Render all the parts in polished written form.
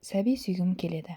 сәби сүйгім келеді.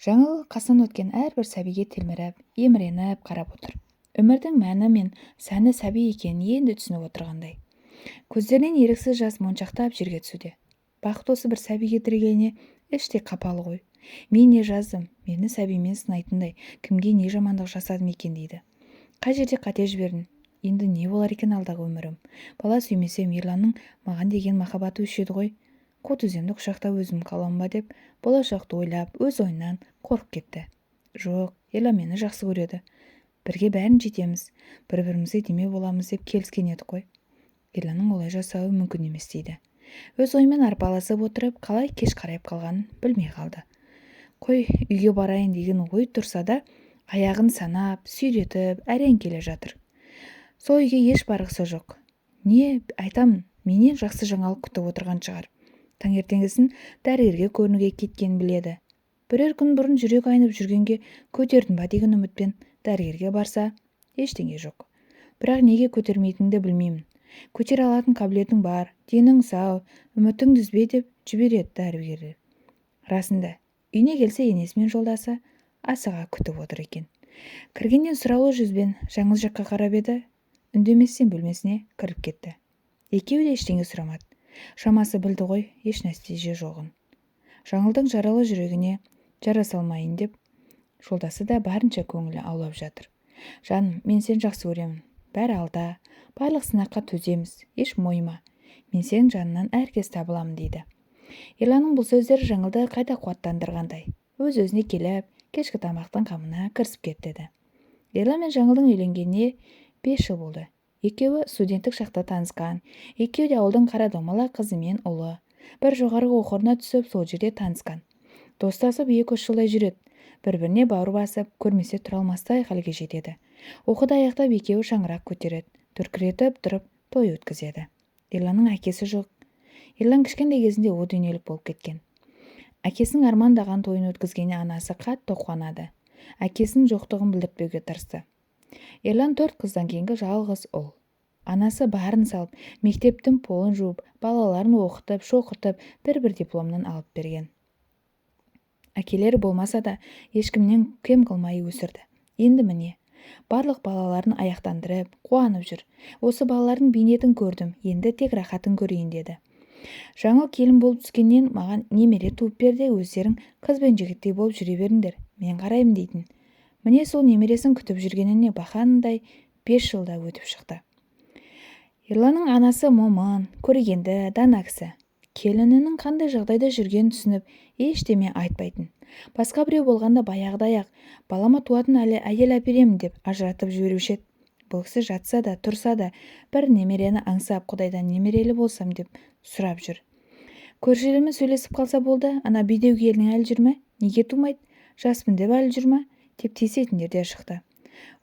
Жаңыл қасынан өткен әрбір сәбиге телміріп, еміреніп қарап отыр. Өмірдің мәні мен сәні сәби екенін енді түсініп отырғандай. Көздерінен еріксіз жас моншақтап жерге түсуде. Бақыт осы бір сәбиге тірелгеніне іштей қапалы ғой. Мен не жаздым, мені сәбимен сынайтындай, кімге не жамандық жасадым екен дейді. Қай жерде қате жібердім, енді не болар екен алдағы өмірім. Бала сүймесем, Ерланның маған деген махаббаты өшеді ғой. Қу тіземді құшақтап өзім қалам ба деп, болашақты ойлап, өз ойынан қорқып кетті. Жоқ, Ерлан мені жақсы көреді. Бірге бәрін жетеміз, бір-бірімізге деме боламыз деп келіскен едік қой. Ерланның олай жасауы мүмкін емес дейді. Өз оймен арпалысып отырып, қалай кеш қарайып қалғанын білмей қалды. Қой, үйге барайын деген ой тұрса да, аяғын санап, сүйретіп, әрең келе жатыр. Сол үйге еш барғысы жоқ. Не айтамын, менен жақсы жаңалық күтіп отырған шығар. Таңертеңгісін дәрігерге көрінуге кеткен біледі. Бірер күн бұрын жүрек айнып жүргенге көтердім ба деген үмітпен дәрігерге барса, ештеңе жоқ. Бірақ неге көтермейтінді білмеймін. Көтер алатын қабілетің бар, денің сау, үмітіңді үзбе деп жібереді дәрігер. Расында, үйіне келсе енесімен жолдасы асыға күтіп отыр екен. Кіргеннен сұраулы жүзбен Жаңыл жаққа қарап еді, үндеместен бөлмесіне кіріп кетті. Екеуі де ештеңе сұрамады. Шамасы білді ғой, еш нәтиже жоғын. Жаңылдың жаралы жүрегіне жара салмайын деп, жолдасы да барынша көңілі аулап жатыр. Жаным, мен сен жақсы көремін. Бәрі алда, барлық сынаққа төземіз, еш мойыма. Мен сенің жанынан әркез табыламын дейді. Ерланның бұл сөздері Жаңылды қайта қуаттандырғандай. Өз-өзіне келіп, кешкі тамақтың қамына кірісіп кетті. Ерлан мен Жаңылдың үйленгеніне 5 жыл болды. Екеуі студенттік шақта танысқан, екеуі де ауылдың қара домалақ қызы мен ұлы. Бір жоғарғы оқу орнына түсіп, сол жерде танысқан. Достасып 2-3 жылдай жүреді. Бір-біріне бауыр басып, көрмесе тұра алмастай халге жетеді. Оқуды аяқтап екеуі шаңырақ көтереді, дүркіретіп тұрып той өткізеді. Ерланның әкесі жоқ. Ерлан кішкентай кезінде о дүниелік болып кеткен. Әкесінің армандаған тойын өткізгеніне анасы қатты қуанады. Әкесінің жоқтығын білдіртпеуге тырысты. Ерлан 4 қыздан кейінгі жалғыз ұл. Анасы барын салып, мектептің полын жуып, балаларын оқытып, шоқытып, бір-бір дипломнан алып берген. Әкелері болмаса да, ешкімнен кем қылмай өсірді. Енді міне, барлық балаларын аяқтандырып, қуанып жүр. Осы балалардың бейнетін көрдім, енді тек рахатын көрейін деді. Жаңыл келін болып түскеннен маған немере туып берді, өздерің қыз бен жігіттей болып жүре беріңдер, мен қараймын дейтін. Міне сол немересін күтіп жүргеніне бақандай 5 жылда өтіп шықты. Ерланның анасы момын, көрегенді, дана кісі. Келінінің қандай жағдайда жүргенін түсініп, ештеме айтпайтын. Басқа біреу болғанда баяғыдай-ақ балама туатын әйел әперемін деп ажыратып жіберуші еді. Бұл кісі жатса да, тұрса да, бір немерені аңсап, Құдайдан немерелі болсам деп сұрап жүр. Көршілерімен сөйлесіп қалса болды, ана бедеу келінің әлі жүр ме? Неге тумайды? Жаспын деп әлі жүр ме? Деп тиісетіндер де шықты.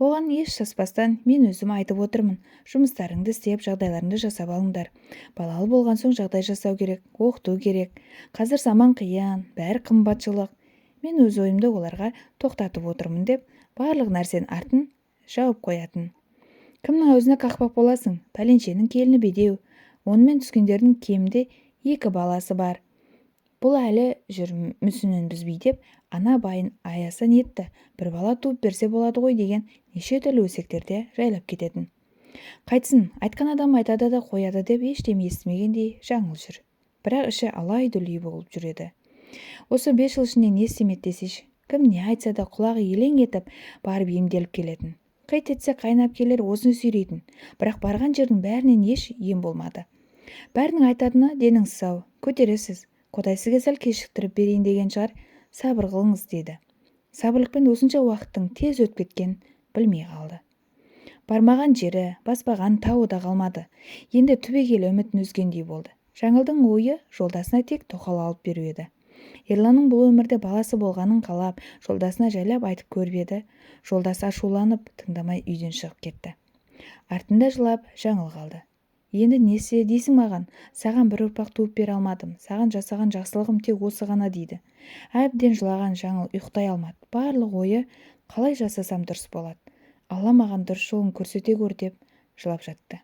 Оған еш саспастан мен өзім айтып отырмын. Жұмыстарыңды істеп, жағдайларыңды жасап алыңдар. Балалы болған соң жағдай жасау керек, оқыту керек. Қазір заман қиын, бәрі қымбатшылық. Мен өз ойымды оларға тоқтатып отырмын деп, барлық нәрсенің артын жауып қоятын. Кімнің аузына қақпақ боласың? Пәленшенің келіні бедеу. Онымен түскендердің кемінде 2 баласы бар. Бұл әлі жүр мүсінін бұзбей деп, ана байын аяса нетті. Бір бала туып берсе болады ғой деген неше түрлі өсектерде жайлап кететін. Қайтсын, айтқан адам айтады да қояды деп ештеме естімегендей жаңыл жүр. Бірақ іші алай-дүлей болып жүреді. Осы 5 жыл ішінде не істемеді десейші, кім не айтса да құлағы елең етіп барып емделіп келетін. Қайт етсе қайнап келер осыны сүйрейтін. Бірақ барған жердің бәрінен еш ем болмады. Бәрінің айтатыны деніңіз сау, көтересіз. Құдай сізге сәл кешіктіріп берейін деген шығар, сабыр қылыңыз деді. Сабырлықпен осынша уақыттың тез өтіп кеткен білмей қалды. Бармаған жері, баспаған тауы да қалмады. Енді түбегейлі үмітін үзгендей болды. Жаңылдың ойы жолдасына тек тоқал алып беру еді. Ерланның бұл өмірде баласы болғанын қалап, жолдасына жайлап айтып көріп еді. Жолдасы ашуланып, тыңдамай үйден шығып кетті. Артында жылап Жаңыл қалды. Енді несі дейсің маған? Саған бір ұрпақ туып бере алмадым. Саған жасаған жақсылығым тек осы ғана дейді. Әбден жылаған Жаңыл ұйықтай алмады. Барлық ойы қалай жасасам дұрыс болады. Алла маған дұрыс жолын көрсете көр деп жылап жатты.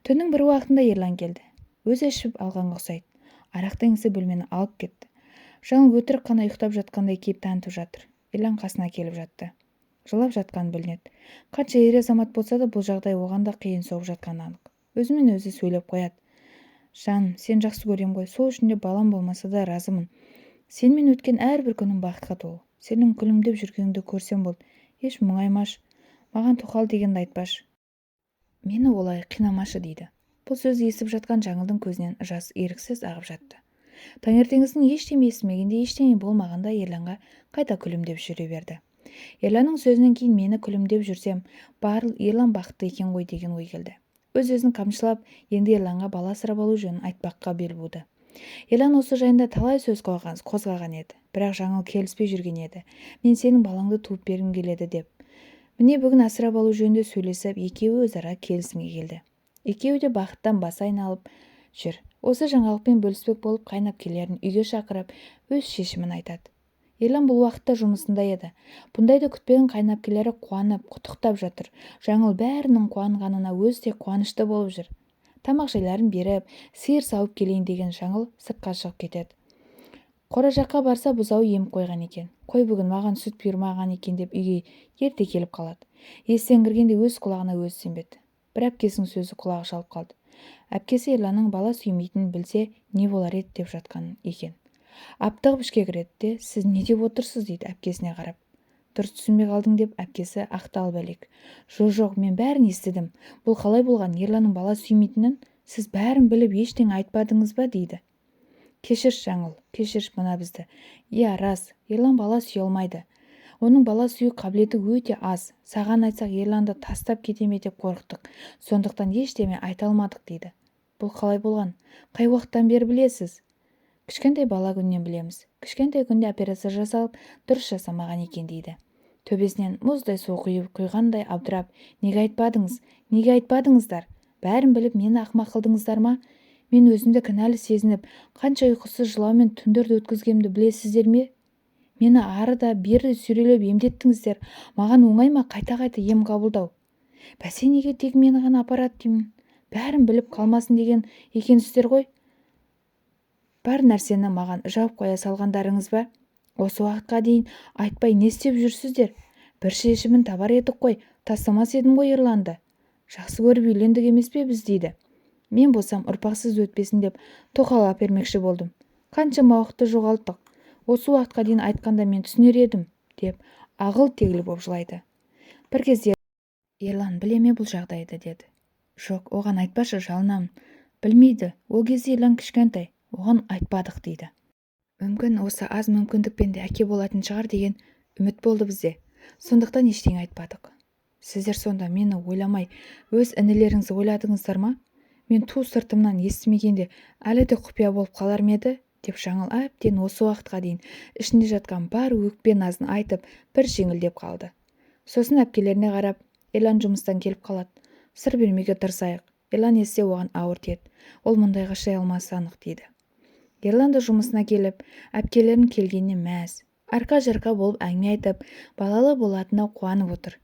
Түннің бір уақытында Ерлан келді. Өзі ішіп алғанға ұқсайды. Арақтың исі бөлмені алып кетті. Жаңыл өтірік қана ұйықтап жатқандай кейіп танытып жатыр. Ерлан қасына келіп жатты. Жылап жатқаны білінеді. Қанша ер азамат болса да бұл жағдай оған да қиын соғып жатқаны анық. Өзімен өзі сөйлеп қояды. Жаным, сен жақсы көрем ғой, сол үшін де балам болмаса да разымын. Сенімен өткен әрбір күнім бақытқа толы. Сенің күлімдеп жүргеніңді көрсем болды. Еш мұңаймаш, маған тоқал дегенді айтпаш. Мені олай қинамашы дейді. Бұл сөз естіп жатқан Жаңылдың көзінен жас еріксіз ағып жатты. Таңертеңгісін ештеме естімегенде, ештеңе болмағанда Ерланға қайта күлімдеп жүре берді. Ерланның сөзінен кейін мені күлімдеп жүрсем, Ерлан бақытты екен ғой деген ой келді. Өз-өзін қамшылап, енді Ерланға бала асырап алу жөнін айтпаққа бел буды. Ерлан осы жайында талай сөз қозғаған еді, бірақ Жаңыл келіспей жүрген еді. Мен сенің балаңды туып бергім келеді деп. Міне бүгін асырап алу жөнінде сөйлесіп, екеуі өзара келісімге келді. Екеуі де бақыттан басы айналып жүр. Осы жаңалықпен бөліспек болып қайнап келерін үйге шақырып, өз шешімін айтады. Ерлан бұл уақытта жұмысында еді. Бұндайды күтпеген қайнап келері қуанып, құттықтап жатыр. Жаңыл бәрінің қуанғанына өзі де қуанышты болып жүр. Тамақ жайларын беріп, сиыр сауып келейін деген Жаңыл сыртқа шығып кетеді. Қора жаққа барса бұзау еміп қойған екен. Қой бүгін маған сүт бермаған екен деп үйге ерте келіп қалады. Естен кіргенде өз құлағына өзі сенбеді. Бір әпкесінің сөзі құлағы шалып қалды. Әпкесі Ерланның бала сүймейтінін білсе не болар еді деп жатқан екен. Аптығып ішке кіреді де, сіз не деп отырсыз дейді әпкесіне қарап. Дұрыс түсінбей қалдың деп әпкесі ақталып әлек. Жоқ, мен бәрін естідім. Бұл қалай болған? Ерланның бала сүймейтінін сіз бәрін біліп ештеңе айтпадыңыз ба дейді. Кешірші Жаңыл, кешірші мына бізді. Иә, рас, Ерлан бала сүйе алмайды. Оның бала сүю қабілеті өте аз. Саған айтсақ Ерланды тастап кете ме деп қорықтық. Сондықтан ештеме айта алмадық дейді. Бұл қалай болған? Қай уақыттан бері білесіз? Кішкентай бала күннен білеміз. Кішкентай күнде операция жасалып, дұрыс жасамаған екен дейді. Төбесінен мұздай су құйғандай абдырап, неге айтпадыңыздар? Бәрін біліп мені ақымақ қылдыңыздар ма? Мен өзімді кінәлі сезініп, қанша ұйқысыз жылаумен түндерді өткізгенімді білесіздер ме? Мені ары да бері сүйрелеп емдеттіңіздер. Маған оңай ма қайта-қайта ем қабылдау? Бәсе неге тек мені ғана апарады деймін? Бәрін біліп қалмасын деген екенсіздер ғой. Бар нәрсені маған жауып қоя салғандарыңыз ба? Осы уақытқа дейін айтпай не істеп жүрсіздер? Бір шешімін табар едік қой, тастамас едім ғой Ерланды. Жақсы көріп үйлендік емес пе біз дейді. Мен болсам ұрпақсыз өтпесін деп тоқал әпермекші болдым. Қаншама уақытты жоғалттық. Осы уақытқа дейін айтқанда мен түсінер едім, деп ағыл-тегіл боп жылайды. Бір кезде Ерлан біле ме бұл жағдайды деді. Жоқ, оған айтпашы, жалынамын. Білмейді, ол кезде Ерлан кішкентай, оған айтпадық дейді. Мүмкін осы аз мүмкіндікпен де әке болатын шығар деген үміт болды бізде. Сондықтан ештеңе айтпадық. Сіздер сонда мені ойламай, өз інілеріңізді ойладыңыздар ма? Мен ту сыртымнан естімегенде әлі де құпия болып қалар ма еді? Деп Жаңыл әбден осы уақытқа дейін ішінде жатқан бар өкпе назын айтып бір жеңілдеп қалды. Сосын әпкелеріне қарап, Ерлан жұмыстан келіп қалады. Сыр бермеуге тырысайық. Ерлан естісе оған ауыр тиеді. Ол мұндайға шыдай алмасы анық дейді. Ерлан да жұмысына келіп, әпкелерін келгеніне мәз. Арқа-жарқа болып әңгіме айтып, балалы болатынына қуанып отыр.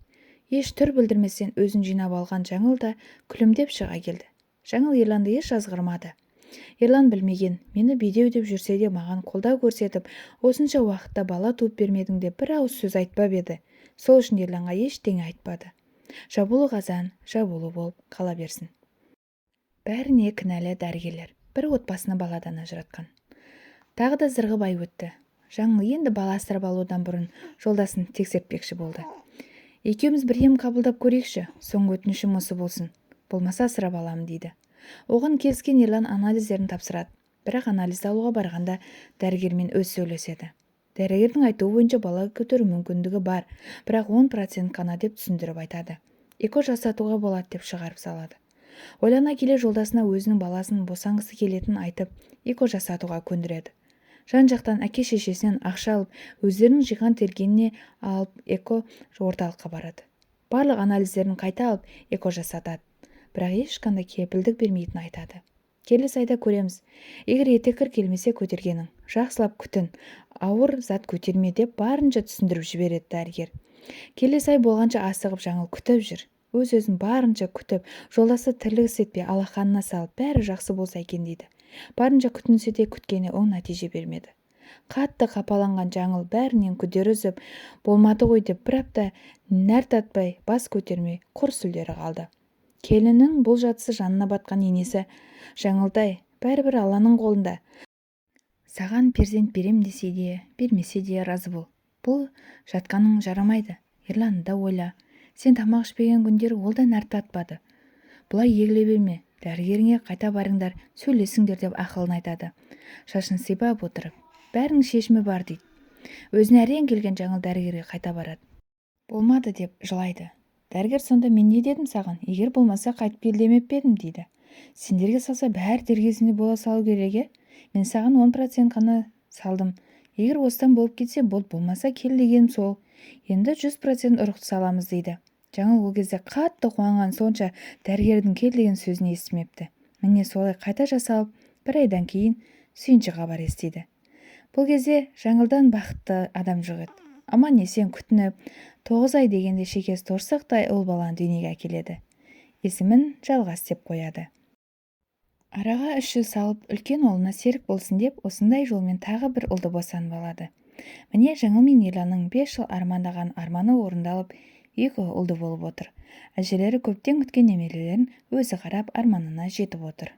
Еш түр білдірместен өзін жинап алған Жаңыл да күлімдеп шыға келді. Жаңыл Ерланды еш жазғырмады. Ерлан білмеген, мені бедеу деп жүрсе де маған қолдау көрсетіп, осынша уақытта бала туып бермедің деп бір ауыз сөз айтпап еді. Сол үшін Ерланға ештеңе айтпады. Жабулы қазан, жабулы болып қала берсін. Бәріне кінәлі дәрігерлер. Бір отбасыны баладан ажыратқан. Тағы да зырғып ай өтті. Жаңыл енді бала асырап алудан бұрын жолдасын тексертпекші болды. Екеуміз бір ем қабылдап көрейікші, соңғы өтінішім осы болсын. Болмаса асырап аламын дейді. Оған келіскен Ерлан анализдерін тапсырады. Бірақ анализді алуға барғанда дәрігермен өз сөйлеседі. Дәрігердің айтуы бойынша бала көтеру мүмкіндігі бар, бірақ 10% қана деп түсіндіріп айтады. Эко жасатуға болады деп шығарып салады. Ойлана келе жолдасына өзінің баласын босанғысы келетінін айтып, эко жасатуға көндіреді. Жан-жақтан әке-шешесінен ақша алып, өздерінің жиған тергеніне алып эко орталыққа барады. Барлық анализдерін қайта алып, эко жасатады. Бірақ ешқандай кепілдік бермейтінін айтады. Келесі айда көреміз. Егер етеккір келмесе көтергенің. Жақсылап күтін. Ауыр зат көтерме деп барынша түсіндіріп жібереді дәрігер. Келесі ай болғанша асығып Жаңыл күтіп жүр. Өз-өзін барынша күтіп, жолдасы тірлік істетпей алақанына салып, бәрі жақсы болса екен дейді. Барынша күтінсе де күткені оң нәтиже бермеді. Қатты қапаланған жаңыл бәрінен күдер үзіп, болмады ғой деп бір апта нәр татпай, бас көтермей, құр сүлдері қалды. Келіннің бұл жатысы жанына батқан енесі: «Жаңылтай, бәрібір Алланың қолында. Саған перзент берем десе де, бермесе де разы бол. Бұл жатқаның жарамайды. Ерланды да ойла. Сен тамақ ішпеген күндер ол да нәр татпады. Бұлай егіле берме. Дәрігеріңе қайта барыңдар, сөйлесіңдер» деп ақылын айтады. Шашын сипап отырып: «Бәрінің шешімі бар» дейді. Өзіне әрең келген жаңыл дәрігерге қайта барады. «Болмады» деп жылайды. Дәрігер: «Сонда мен не дедім саған? Егер болмаса қайтып кел демеп пе едім» дейді. «Сендерге салса бәрі дер кезінде бола салу керек. Мен саған 10% қана салдым. Егер осыдан болып кетсе болмаса кел дегенім сол. Енді 100% ұрықты саламыз» дейді. Жаңыл ол кезде қатты қуанған сонша дәрігердің кел деген сөзін естімепті. Міне солай қайта жасалып, бір айдан кейін сүйінші хабар естиді. Бұл кезде жаңылдан бақытты адам жоқ еді. Аман-есен күтініп, 9 ай дегенде шекесі торсақтай ұл баланы дүниеге әкеледі. Есімін Жалғас деп қояды. Араға 3 жыл салып, үлкен ұлына серік болсын деп, осындай жолмен тағы бір ұлды босанып алады. Міне жаңыл мен Ерланның 5 жыл армандаған арманы орындалып, 2 ұлды болып отыр. Әжелері көптен күткен немерелерін өзі қарап арманына жетіп отыр.